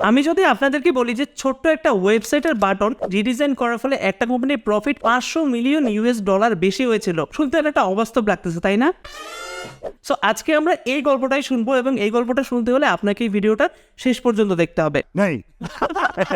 আমি যদি আপনাদেরকে বলি যে ছোট্ট একটা ওয়েবসাইটের বাটন রিডিজাইন করার ফলে একটা কোম্পানির প্রফিট $500 মিলিয়ন বেশি হয়েছিল, শুনতে একটা অবাস্তব লাগতেছে, তাই না? সো আজকে আমরা এই গল্পটাই শুনবো, এবং এই গল্পটা শুনতে হলে আপনাকে এই ভিডিওটা শেষ পর্যন্ত দেখতে হবে।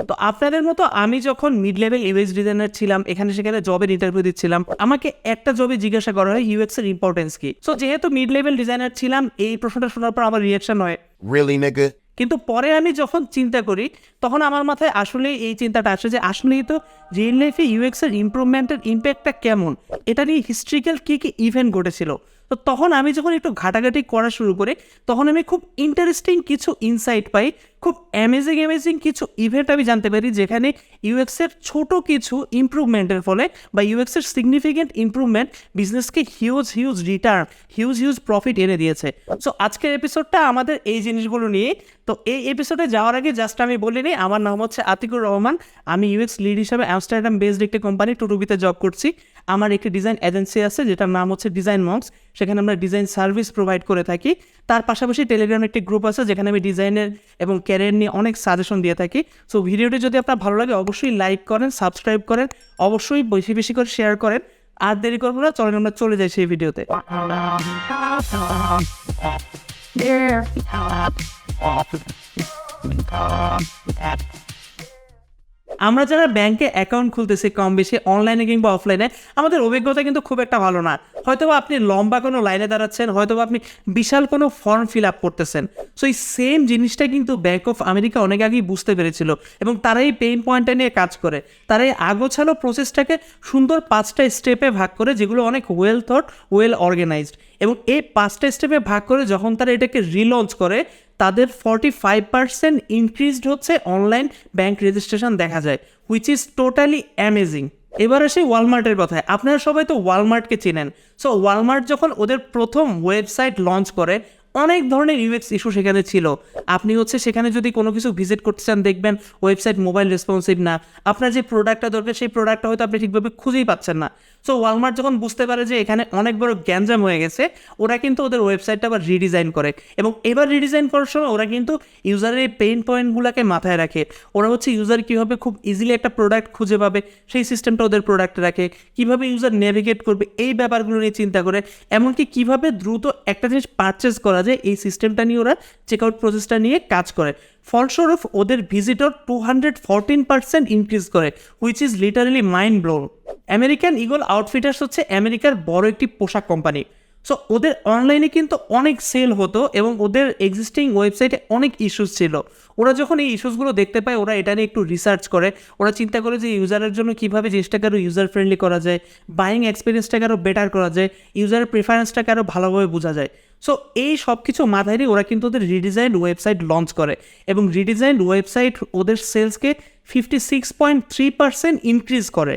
তো আপনাদের মতো আমি যখন মিড লেভেল ইউএক্স ডিজাইনার ছিলাম, এখানে সেখানে জবের ইন্টারভিউ দিচ্ছিলাম, আমাকে একটা জবে জিজ্ঞাসা করা হয় ইউএক্স এর ইম্পর্টেন্স কি। সো যেহেতু মিড লেভেল ডিজাইনার ছিলাম, এই প্রশ্নটা শোনার পর আমার রিঅ্যাকশন হয় Really, nigga? কিন্তু পরে আমি যখন চিন্তা করি তখন আমার মাথায় আসলে এই চিন্তাটা আসে যে আসলেই তো রিয়েল লাইফে ইউএক্স এর ইমপ্রুভমেন্টের ইম্প্যাক্টটা কেমন, এটা নিয়ে হিস্ট্রিক্যাল কী কী ইভেন্ট ঘটেছিল। তো তখন আমি যখন একটু ঘাটাঘাটি করা শুরু করি তখন আমি খুব ইন্টারেস্টিং কিছু ইনসাইট পাই, খুব অ্যামেজিং কিছু ইভেন্ট আমি জানতে পারি যেখানে ইউএক্সের ছোট কিছু ইমপ্রুভমেন্টের ফলে বা ইউএক্সের সিগনিফিকেন্ট ইমপ্রুভমেন্ট বিজনেসকে হিউজ রিটার্ন, হিউজ প্রফিট এনে দিয়েছে। সো আজকের এপিসোডটা আমাদের এই জিনিসগুলো নিয়ে। তো এই এপিসোডে যাওয়ার আগে জাস্ট আমি বলে নিই, আমার নাম হচ্ছে আতিকুর রহমান। আমি ইউএক্স লিড হিসাবে আমস্টারডাম বেসড একটি কোম্পানি টুটুবিতে জব করছি। আমার একটি ডিজাইন এজেন্সি আছে যেটার নাম হচ্ছে ডিজাইন মক্স, সেখানে আমরা ডিজাইন সার্ভিস প্রোভাইড করে থাকি। তার পাশাপাশি টেলিগ্রাম একটি গ্রুপ আছে যেখানে আমি ডিজাইনের এবং ক্যারিয়ার নিয়ে অনেক সাজেশন দিয়ে থাকি। সো ভিডিওটি যদি আপনার ভালো লাগে অবশ্যই লাইক করেন, সাবস্ক্রাইব করেন, অবশ্যই বেশি করে শেয়ার করেন। আর দেরি করবো না, চলেন আমরা চলে যাই সেই ভিডিওতে। আমরা যারা ব্যাংকে অ্যাকাউন্ট খুলতেছি কম বেশি অনলাইনে কিংবা অফলাইনে, আমাদের অভিজ্ঞতা কিন্তু খুব একটা ভালো না। হয়তো আপনি লম্বা কোনো লাইনে দাঁড়াচ্ছেন, হয়তো আপনি বিশাল কোনো ফর্ম ফিল আপ করতেছেন। সো এই সেম জিনিসটা কিন্তু ব্যাংক অফ আমেরিকা অনেক আগেই বুঝতে পেরেছিল এবং তারা এই পেইন পয়েন্টটা নিয়ে কাজ করে। তারা এই আগোছালো প্রসেসটাকে সুন্দর 5টা স্টেপে ভাগ করে, যেগুলো অনেক ওয়েল থট, ওয়েল অর্গানাইজড। এবং এই 5টা স্টেপে ভাগ করে যখন তারা এটাকে রিলঞ্চ করে, তাদের 45% ইনক্রিজড হচ্ছে অনলাইন ব্যাংক রেজিস্ট্রেশন দেখা যায়, হুইচ ইজ টোটালি অ্যামেজিং। এবার আসে ওয়ালমার্টের কথায়। আপনারা সবাই তো ওয়ালমার্টকে চেনেন। সো ওয়ালমার্ট যখন ওদের প্রথম ওয়েবসাইট লঞ্চ করে, অনেক ধরনের ইউএক্স ইস্যু সেখানে ছিল। আপনি সেখানে যদি কোনো কিছু ভিজিট করতে চান, দেখবেন ওয়েবসাইট মোবাইল রেসপন্সিভ না, আপনার যে প্রোডাক্টটা দরকার সেই প্রোডাক্টটা হয়তো আপনি ঠিকভাবে খুঁজেই পাচ্ছেন না। সো ওয়ালমার্ট যখন বুঝতে পারে যে এখানে অনেক বড় গ্যাঞ্জাম হয়ে গেছে, ওরা কিন্তু ওদের ওয়েবসাইটটা আবার রিডিজাইন করে। এবং এবার রিডিজাইন করার সময় ওরা কিন্তু ইউজারের এই পেইন পয়েন্টগুলোকে মাথায় রাখে। ওরা ইউজার কীভাবে খুব ইজিলি একটা প্রোডাক্ট খুঁজে পাবে সেই সিস্টেমটা ওদের প্রোডাক্টে রাখে, কীভাবে ইউজার নেভিগেট করবে এই ব্যাপারগুলো নিয়ে চিন্তা করে, এমনকি কীভাবে দ্রুত একটা জিনিস পারচেস করা যায় এই সিস্টেমটা নিয়ে ওরা চেকআউট প্রসেসটা নিয়ে কাজ করে। ফলস্বরূপ ওদের ভিজিটর 214% ইনক্রিজ করে, which is literally mind blown. American Eagle Outfitters হচ্ছে আমেরিকার বড় একটি পোশাক কোম্পানি। সো ওদের অনলাইনে কিন্তু অনেক সেল হতো এবং ওদের এক্সিস্টিং ওয়েবসাইটে অনেক ইস্যুস ছিল। ওরা যখন এই ইস্যুসগুলো দেখতে পায়, ওরা এটা নিয়ে একটু রিসার্চ করে। ওরা চিন্তা করে যে ইউজারের জন্য কীভাবে জিনিসটাকে আরও ইউজার ফ্রেন্ডলি করা যায়, বাইং এক্সপিরিয়েন্সটাকে আরও বেটার করা যায়, ইউজারের প্রেফারেন্সটাকে আরও ভালোভাবে বোঝা যায়। সো এই সব কিছু মাথায় নিয়ে ওরা কিন্তু ওদের রিডিজাইন্ড ওয়েবসাইট লঞ্চ করে এবং রিডিজাইন্ড ওয়েবসাইট ওদের সেলসকে 56.3% ইনক্রিজ করে।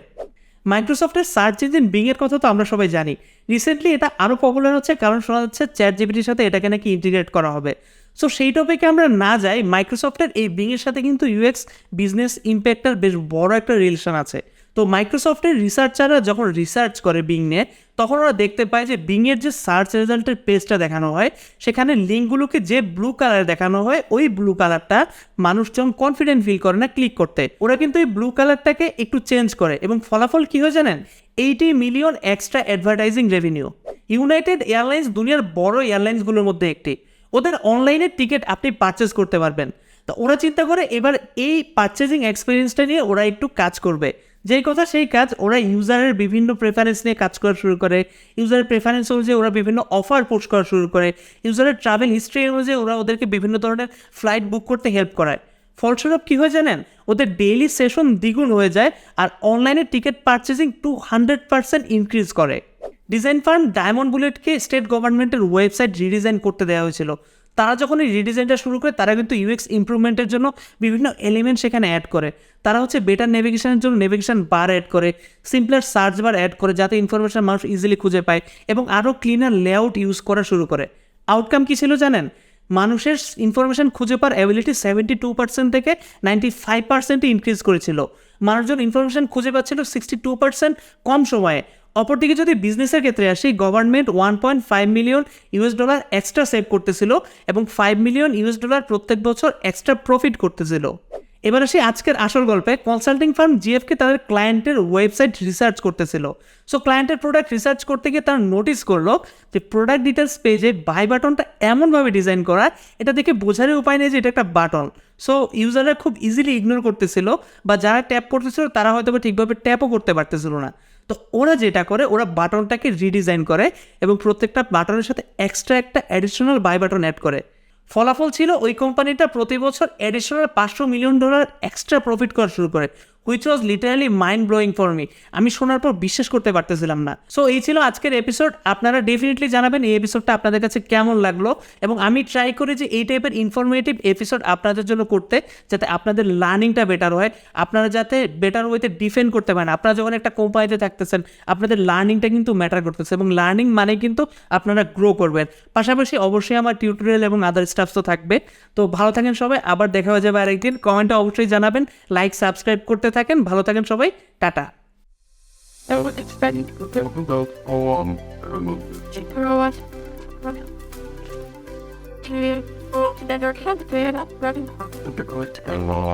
মাইক্রোসফটের সার্চ ইঞ্জিন বিংয়ের কথা তো আমরা সবাই জানি। রিসেন্টলি এটা আরও পপুলার হচ্ছে কারণ শোনা যাচ্ছে চ্যাট জিপিটির সাথে এটাকে নাকি ইন্টিগ্রেট করা হবে। সো সেই টপিকে আমরা না যাই, মাইক্রোসফটের এই বিংয়ের সাথে কিন্তু ইউএক্স বিজনেস ইম্প্যাক্টের বেশ বড় একটা রিলেশন আছে। তো মাইক্রোসফটের রিসার্চাররা যখন রিসার্চ করে বিং নিয়ে, তখন ওরা দেখতে পায় যে বিংয়ের যে সার্চ রেজাল্টের পেজটা দেখানো হয়, সেখানে লিঙ্কগুলোকে যে ব্লু কালারে দেখানো হয়, ওই ব্লু কালারটা মানুষ যখন কনফিডেন্ট ফিল করে না ক্লিক করতে, ওরা কিন্তু এই ব্লু কালারটাকে একটু চেঞ্জ করে এবং ফলাফল কী হয় জানেন? 80 million extra advertising revenue. United airlines দুনিয়ার বড় এয়ারলাইন্সগুলোর মধ্যে একটি। ওদের অনলাইনে টিকিট আপনি পারচেস করতে পারবেন। তো ওরা চিন্তা করে এবার এই পারচেজিং এক্সপিরিয়েন্সটা নিয়ে ওরা একটু কাজ করবে। যেই কথা সেই কাজ, ওরা ইউজারের বিভিন্ন প্রেফারেন্স নিয়ে কাজ করা শুরু করে। ইউজারের প্রেফারেন্স অনুযায়ী ওরা বিভিন্ন অফার পোস্ট করা শুরু করে। ইউজারের ট্রাভেল হিস্ট্রি অনুযায়ী ওরা ওদেরকে বিভিন্ন ধরনের ফ্লাইট বুক করতে হেল্প করায়। ফলস্বরূপ কী হয় জানেন? ওদের ডেইলি সেশন দ্বিগুণ হয়ে যায় আর অনলাইনে টিকিট পারচেজিং 200% ইনক্রিজ করে। ডিজাইন ফার্ম ডায়মন্ড বুলেটকে স্টেট গভর্নমেন্টের ওয়েবসাইট রিডিজাইন করতে দেওয়া হয়েছিল। তারা যখন এই রিডিজাইনটা শুরু করে, তারা কিন্তু ইউএক্স ইমপ্রুভমেন্টের জন্য বিভিন্ন এলিমেন্ট সেখানে অ্যাড করে। তারা বেটার নেভিগেশনের জন্য নেভিগেশন বার অ্যাড করে, সিম্পলার সার্চ বার অ্যাড করে যাতে ইনফরমেশন মানুষ ইজিলি খুঁজে পায়, এবং আরও ক্লিনার লেআউট ইউজ করা শুরু করে। আউটকাম কী ছিল জানেন? মানুষের ইনফরমেশন খুঁজে পাওয়ার অ্যাবিলিটি 72% থেকে 95% ইনক্রিজ করেছিল। মানুষজন ইনফরমেশন খুঁজে পাচ্ছিল 62% কম সময়ে। অপরদিকে যদি বিজনেসের ক্ষেত্রে আসি, গভর্নমেন্ট $1.5 মিলিয়ন এক্সট্রা সেভ করতেছিল এবং $5 মিলিয়ন প্রত্যেক বছর এক্সট্রা প্রফিট করতেছিল। এবার আসি আজকের আসল গল্পে। কনসাল্টিং ফার্ম জিএফকে তাদের ক্লায়েন্টের ওয়েবসাইট রিসার্চ করতেছিল। সো ক্লায়েন্টের প্রোডাক্ট রিসার্চ করতে গিয়ে তারা নোটিস করলো যে প্রোডাক্ট ডিটেলস পেজে বাই বাটনটা এমনভাবে ডিজাইন করা, এটা দেখে বোঝারই উপায় নেই যে এটা একটা বাটন। সো ইউজাররা খুব ইজিলি ইগনোর করতেছিল, বা যারা ট্যাপ করতেছিল তারা হয়তো ঠিকভাবে ট্যাপও করতে পারতেছিল না। তো ওরা যেটা করে, ওরা বাটনটাকে রিডিজাইন করে এবং প্রত্যেকটা বাটনের সাথে এক্সট্রা একটা অ্যাডিশনাল বাই বাটন অ্যাড করে। ফলাফল ছিল ওই কোম্পানিটা প্রতি বছর অ্যাডিশনাল $500 মিলিয়ন এক্সট্রা প্রফিট করা শুরু করে, which was literally mind blowing for me. আমি শোনার পর বিশ্বাস করতে পারতেছিলাম না। সো এই ছিল আজকের এপিসোড। আপনারা ডেফিনেটলি জানাবেন এই এপিসোডটা আপনাদের কাছে কেমন লাগলো, এবং আমি ট্রাই করি যে এই টাইপের ইনফরমেটিভ এপিসোড আপনাদের জন্য করতে, যাতে আপনাদের লার্নিংটা বেটার হয়, আপনারা যাতে বেটার ওয়েতে ডিফেন্ড করতে পারেন। আপনারা যখন একটা কোম্পানিতে থাকতেছেন, আপনাদের লার্নিংটা কিন্তু ম্যাটার করতেছে, এবং লার্নিং মানে কিন্তু আপনারা গ্রো করবেন। পাশাপাশি অবশ্যই আমার টিউটোরিয়াল এবং আদার স্টাফস তো থাকবে। তো ভালো থাকেন সবাই, আবার দেখা হয়ে যাবে আরেকদিন। কমেন্টে অবশ্যই জানাবেন, লাইক সাবস্ক্রাইব করতে থাকেন। ভালো থাকেন সবাই, টাটা। Telenor.